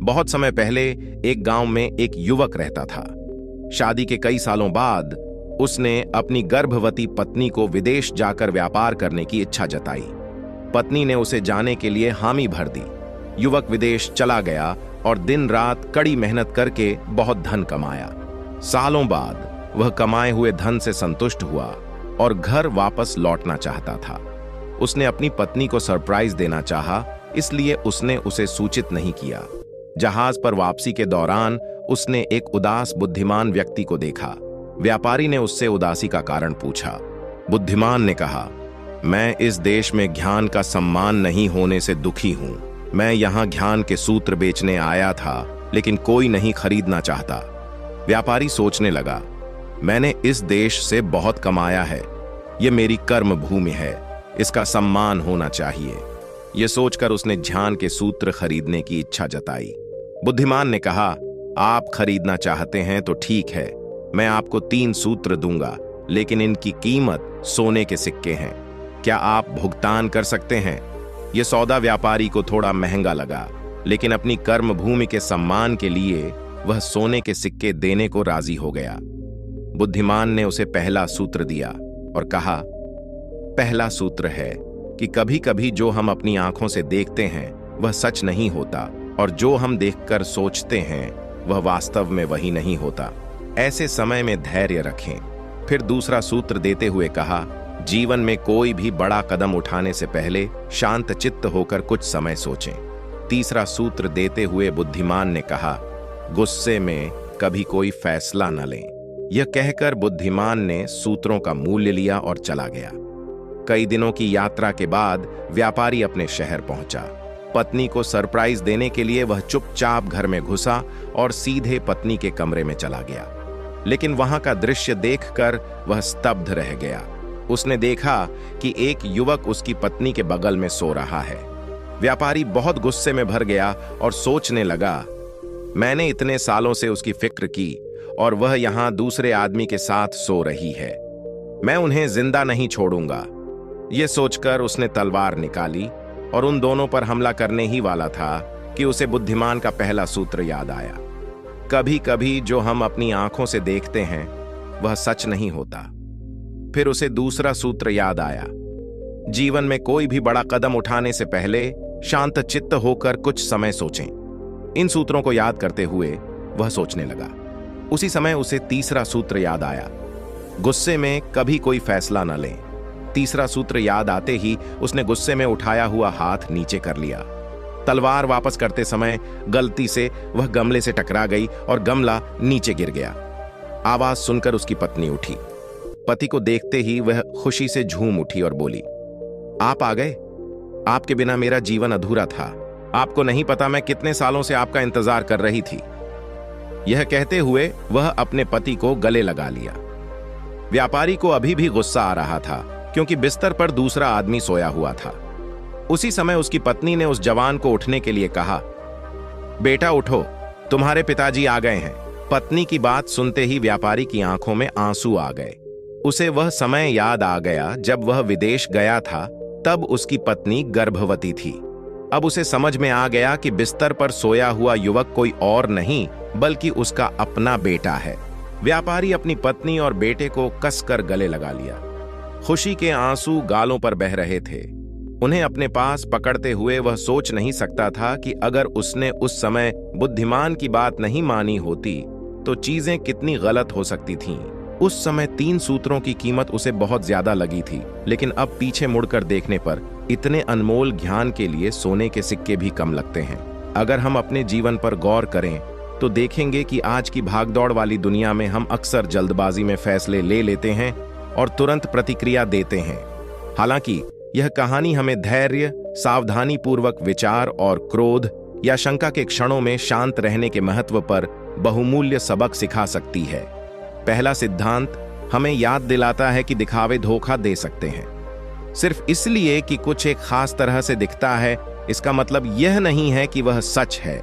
बहुत समय पहले एक गांव में एक युवक रहता था। शादी के कई सालों बाद उसने अपनी गर्भवती पत्नी को विदेश जाकर व्यापार करने की इच्छा जताई। पत्नी ने उसे जाने के लिए हामी भर दी। युवक विदेश चला गया और दिन रात कड़ी मेहनत करके बहुत धन कमाया। सालों बाद वह कमाए हुए धन से संतुष्ट हुआ और घर वापस लौटना चाहता था। उसने अपनी पत्नी को सरप्राइज देना चाहा, इसलिए उसने उसे सूचित नहीं किया। जहाज पर वापसी के दौरान उसने एक उदास बुद्धिमान व्यक्ति को देखा। व्यापारी ने उससे उदासी का कारण पूछा। बुद्धिमान ने कहा, मैं इस देश में ज्ञान का सम्मान नहीं होने से दुखी हूं। मैं यहां ज्ञान के सूत्र बेचने आया था, लेकिन कोई नहीं खरीदना चाहता। व्यापारी सोचने लगा, मैंने इस देश से बहुत कमाया है, यह मेरी कर्म भूमि है, इसका सम्मान होना चाहिए। यह सोचकर उसने ज्ञान के सूत्र खरीदने की इच्छा जताई। बुद्धिमान ने कहा, आप खरीदना चाहते हैं तो ठीक है, मैं आपको 3 सूत्र दूंगा, लेकिन इनकी कीमत सोने के सिक्के हैं। क्या आप भुगतान कर सकते हैं? यह सौदा व्यापारी को थोड़ा महंगा लगा, लेकिन अपनी कर्म भूमि के सम्मान के लिए वह सोने के सिक्के देने को राजी हो गया। बुद्धिमान ने उसे पहला सूत्र दिया और कहा, पहला सूत्र है कि कभी कभी जो हम अपनी आंखों से देखते हैं वह सच नहीं होता, और जो हम देखकर सोचते हैं वह वास्तव में वही नहीं होता। ऐसे समय में धैर्य रखें। फिर दूसरा सूत्र देते हुए कहा, जीवन में कोई भी बड़ा कदम उठाने से पहले शांत चित्त होकर कुछ समय सोचें। तीसरा सूत्र देते हुए बुद्धिमान ने कहा, गुस्से में कभी कोई फैसला न लें। यह कहकर बुद्धिमान ने सूत्रों का मूल्य लिया और चला गया। कई दिनों की यात्रा के बाद व्यापारी अपने शहर पहुंचा। पत्नी को सरप्राइज देने के लिए वह चुपचाप घर में घुसा और सीधे पत्नी के कमरे में चला गया। लेकिन वहां का दृश्य देखकर वह स्तब्ध रह गया। उसने देखा कि एक युवक उसकी पत्नी के बगल में सो रहा है। व्यापारी बहुत गुस्से में भर गया और सोचने लगा, मैंने इतने सालों से उसकी फिक्र की और वह यहां दूसरे आदमी के साथ सो रही है। मैं उन्हें जिंदा नहीं छोड़ूंगा। यह सोचकर उसने तलवार निकाली और उन दोनों पर हमला करने ही वाला था कि उसे बुद्धिमान का पहला सूत्र याद आया। कभी कभी जो हम अपनी आंखों से देखते हैं वह सच नहीं होता। फिर उसे दूसरा सूत्र याद आया, जीवन में कोई भी बड़ा कदम उठाने से पहले शांत चित्त होकर कुछ समय सोचें। इन सूत्रों को याद करते हुए वह सोचने लगा। उसी समय उसे तीसरा सूत्र याद आया, गुस्से में कभी कोई फैसला न लें। तीसरा सूत्र याद आते ही उसने गुस्से में उठाया हुआ हाथ नीचे कर लिया। तलवार वापस करते समय गलती से वह गमले से टकरा गई और गमला नीचे गिर गया। आवाज सुनकर उसकी पत्नी उठी। पति को देखते ही वह खुशी से झूम उठी और बोली, आप आ गए। आपके बिना मेरा जीवन अधूरा था। आपको नहीं पता मैं कितने सालों से आपका इंतजार कर रही थी। यह कहते हुए वह अपने पति को गले लगा लिया। व्यापारी को अभी भी गुस्सा आ रहा था, क्योंकि बिस्तर पर दूसरा आदमी सोया हुआ था। उसी समय उसकी पत्नी ने उस जवान को उठने के लिए कहा, बेटा उठो, तुम्हारे पिताजी आ गए हैं। पत्नी की बात सुनते ही व्यापारी की आंखों में आंसू आ गए। उसे वह समय याद आ गया जब वह विदेश गया था, तब उसकी पत्नी गर्भवती थी। अब उसे समझ में आ गया कि बिस्तर पर सोया हुआ युवक कोई और नहीं बल्कि उसका अपना बेटा है। व्यापारी अपनी पत्नी और बेटे को कसकर गले लगा लिया। खुशी के आंसू गालों पर बह रहे थे। उन्हें अपने पास पकड़ते हुए वह सोच नहीं सकता था कि अगर उसने उस समय बुद्धिमान की बात नहीं मानी होती तो चीजें कितनी गलत हो सकती थीं। उस समय 3 सूत्रों की कीमत उसे बहुत ज्यादा लगी थी, लेकिन अब पीछे मुड़कर देखने पर इतने अनमोल ज्ञान के लिए सोने के सिक्के भी कम लगते हैं। अगर हम अपने जीवन पर गौर करें तो देखेंगे कि आज की भागदौड़ वाली दुनिया में हम अक्सर जल्दबाजी में फैसले ले लेते हैं और तुरंत प्रतिक्रिया देते हैं। हालांकि यह कहानी हमें धैर्य, सावधानी पूर्वक विचार और क्रोध या शंका के क्षणों में शांत रहने के महत्व पर बहुमूल्य सबक सिखा सकती है। पहला सिद्धांत हमें याद दिलाता है कि दिखावे धोखा दे सकते हैं। सिर्फ इसलिए कि कुछ एक खास तरह से दिखता है, इसका मतलब यह नहीं है कि वह सच है।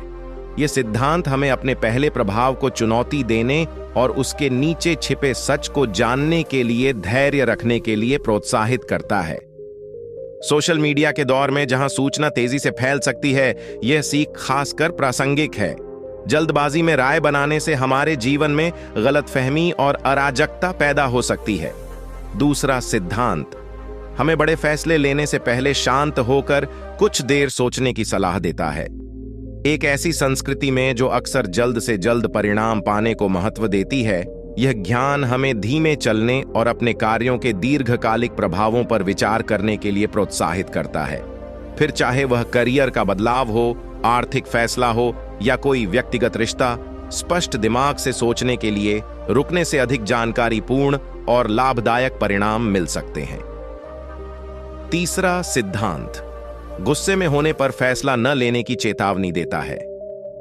यह सिद्धांत हमें अपने पहले प्रभाव को चुनौती देने और उसके नीचे छिपे सच को जानने के लिए धैर्य रखने के लिए प्रोत्साहित करता है। सोशल मीडिया के दौर में जहां सूचना तेजी से फैल सकती है, यह सीख खासकर प्रासंगिक है। जल्दबाजी में राय बनाने से हमारे जीवन में गलतफहमी और अराजकता पैदा हो सकती है। दूसरा सिद्धांत हमें बड़े फैसले लेने से पहले शांत होकर कुछ देर सोचने की सलाह देता है। एक ऐसी संस्कृति में जो अक्सर जल्द से जल्द परिणाम पाने को महत्व देती है, यह ज्ञान हमें धीमे चलने और अपने कार्यों के दीर्घकालिक प्रभावों पर विचार करने के लिए प्रोत्साहित करता है। फिर चाहे वह करियर का बदलाव हो, आर्थिक फैसला हो या कोई व्यक्तिगत रिश्ता, स्पष्ट दिमाग से सोचने के लिए रुकने से अधिक जानकारीपूर्ण और लाभदायक परिणाम मिल सकते हैं। तीसरा सिद्धांत गुस्से में होने पर फैसला न लेने की चेतावनी देता है।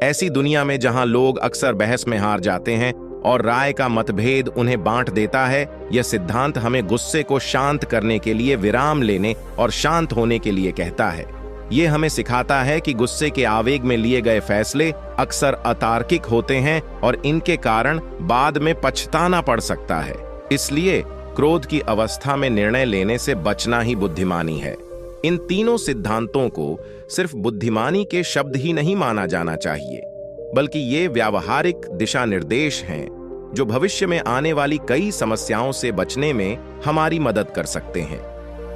ऐसी दुनिया में जहां लोग अक्सर बहस में हार जाते हैं और राय का मतभेद उन्हें बांट देता है, यह सिद्धांत हमें गुस्से को शांत करने के लिए विराम लेने और शांत होने के लिए कहता है। यह हमें सिखाता है कि गुस्से के आवेग में लिए गए फैसले अक्सर अतार्किक होते हैं और इनके कारण बाद में पछताना पड़ सकता है। इसलिए क्रोध की अवस्था में निर्णय लेने से बचना ही बुद्धिमानी है। इन तीनों सिद्धांतों को सिर्फ बुद्धिमानी के शब्द ही नहीं माना जाना चाहिए, बल्कि ये व्यावहारिक दिशा निर्देश हैं जो भविष्य में आने वाली कई समस्याओं से बचने में हमारी मदद कर सकते हैं।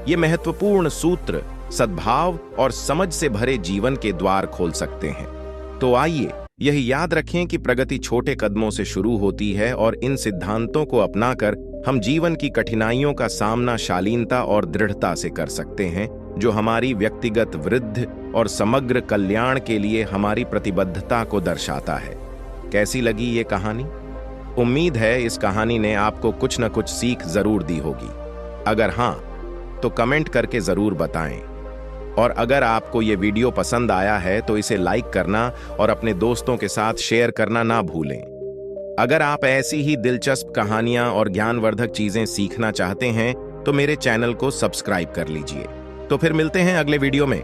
ये महत्वपूर्ण सूत्र सद्भाव और समझ से भरे जीवन के द्वार खोल सकते हैं। तो आइए यह याद रखें कि प्रगति छोटे कदमों से शुरू होती है और इन सिद्धांतों को अपनाकर हम जीवन की कठिनाइयों का सामना शालीनता और दृढ़ता से कर सकते हैं, जो हमारी व्यक्तिगत वृद्धि और समग्र कल्याण के लिए हमारी प्रतिबद्धता को दर्शाता है। कैसी लगी ये कहानी? उम्मीद है इस कहानी ने आपको कुछ न कुछ सीख जरूर दी होगी। अगर हाँ, तो कमेंट करके जरूर बताएं। और अगर आपको ये वीडियो पसंद आया है तो इसे लाइक करना और अपने दोस्तों के साथ शेयर करना ना भूलें। अगर आप ऐसी ही दिलचस्प कहानियां और ज्ञानवर्धक चीजें सीखना चाहते हैं तो मेरे चैनल को सब्सक्राइब कर लीजिए। तो फिर मिलते हैं अगले वीडियो में।